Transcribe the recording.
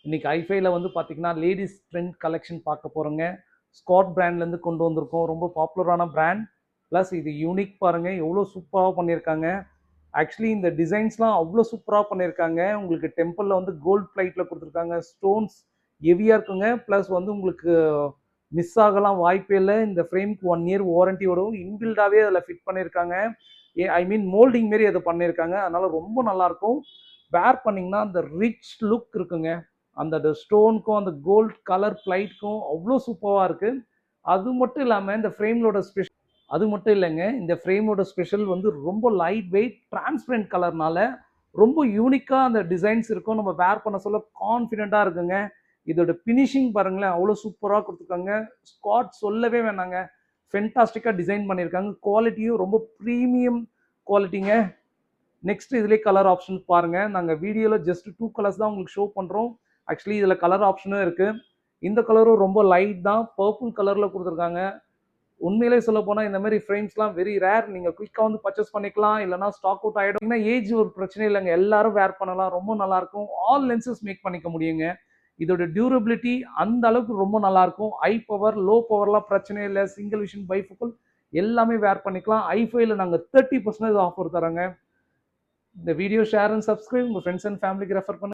இன்னைக்கு ஐஃபைல வந்து பார்த்தீங்கன்னா லேடிஸ் ட்ரெண்ட் கலெக்ஷன் பார்க்க போகிறோங்க. ஸ்காட் பிராண்ட்லேருந்து கொண்டு வந்திருக்கோம். ரொம்ப பாப்புலரான பிராண்ட். ப்ளஸ் இது யூனிக் பாருங்கள், எவ்வளோ சூப்பராக பண்ணியிருக்காங்க. ஆக்சுவலி இந்த டிசைன்ஸ்லாம் அவ்வளோ சூப்பராக பண்ணியிருக்காங்க. உங்களுக்கு டெம்பிளில் வந்து கோல்ட் பிளைட்டில் கொடுத்துருக்காங்க. ஸ்டோன்ஸ் ஹெவியாக இருக்குங்க. ப்ளஸ் வந்து உங்களுக்கு மிஸ் ஆகலாம் வாய்ப்பே இல்லை. இந்த ஃப்ரேம்க்கு 1 இயர் வாரண்டியோடவும் இன்பில்டாகவே அதில் ஃபிட் பண்ணியிருக்காங்க. ஐ மீன் மோல்டிங் மாரி அதை பண்ணியிருக்காங்க. அதனால ரொம்ப நல்லாயிருக்கும். வேர் பண்ணிங்கன்னா அந்த ரிச் லுக் இருக்குங்க. அந்த ஸ்டோனுக்கும் அந்த கோல்ட் கலர் பிளைட்க்கும் அவ்வளோ சூப்பராக இருக்குது. அது மட்டும் இல்லாமல் இந்த ஃப்ரேமோட ஸ்பெஷல் அது மட்டும் இல்லைங்க, இந்த ஃப்ரேமோட ஸ்பெஷல் வந்து ரொம்ப லைட் வெயிட் டிரான்ஸ்பரண்ட் கலர்னால ரொம்ப யூனிக்காக அந்த டிசைன்ஸ் இருக்கும். நம்ம வேர் பண்ண சொல்ல கான்ஃபிடென்ட்டாக இருக்குங்க. இதோட ஃபினிஷிங் பாருங்களேன், அவ்வளோ சூப்பராக கொடுத்துருக்காங்க. ஸ்காட் சொல்லவே வேணாங்க, ஃபென்டாஸ்டிக்காக டிசைன் பண்ணியிருக்காங்க. குவாலிட்டியும் ரொம்ப ப்ரீமியம் குவாலிட்டிங்க. நெக்ஸ்ட் இதுலேயே கலர் ஆப்ஷன் பாருங்கள். நாங்கள் வீடியோவில் ஜஸ்ட் 2 கலர்ஸ் தான் உங்களுக்கு ஷோ பண்ணுறோம். ஆக்சுவலி இதில் கலர் ஆப்ஷனும் இருக்குது. இந்த கலரும் ரொம்ப லைட் தான், பர்பிள் கலரில் கொடுத்துருக்காங்க. உண்மையிலே சொல்ல போனால் இந்த மாதிரி ஃப்ரேம்ஸ்லாம் வெரி ரேர். நீங்கள் குயிக்காக வந்து பர்ச்சேஸ் பண்ணிக்கலாம், இல்லைனா ஸ்டாக் அவுட் ஆகிடும். ஏஜ் ஒரு பிரச்சனை இல்லைங்க, எல்லாரும் வேர் பண்ணலாம், ரொம்ப நல்லாயிருக்கும். ஆல் லென்சஸ் மேக் பண்ணிக்க முடியுங்க. இதோட டியூரபிலிட்டி அந்த அளவுக்கு ரொம்ப நல்லாயிருக்கும். ஹை பவர் லோ பவர்லாம் பிரச்சனை இல்லை. சிங்கிள் விஷன் பைஃபோக்கல் எல்லாமே வேர் பண்ணிக்கலாம். ஐஃபைல நாங்கள் 30% ஆஃபர் தரோங்க. இந்த வீடியோ ஷேர் அண்ட் சப்ஸ்கிரைப் உங்கள் ஃப்ரெண்ட்ஸ் அண்ட் ஃபேமிலிக்கு ரெஃபர் பண்ணுங்க.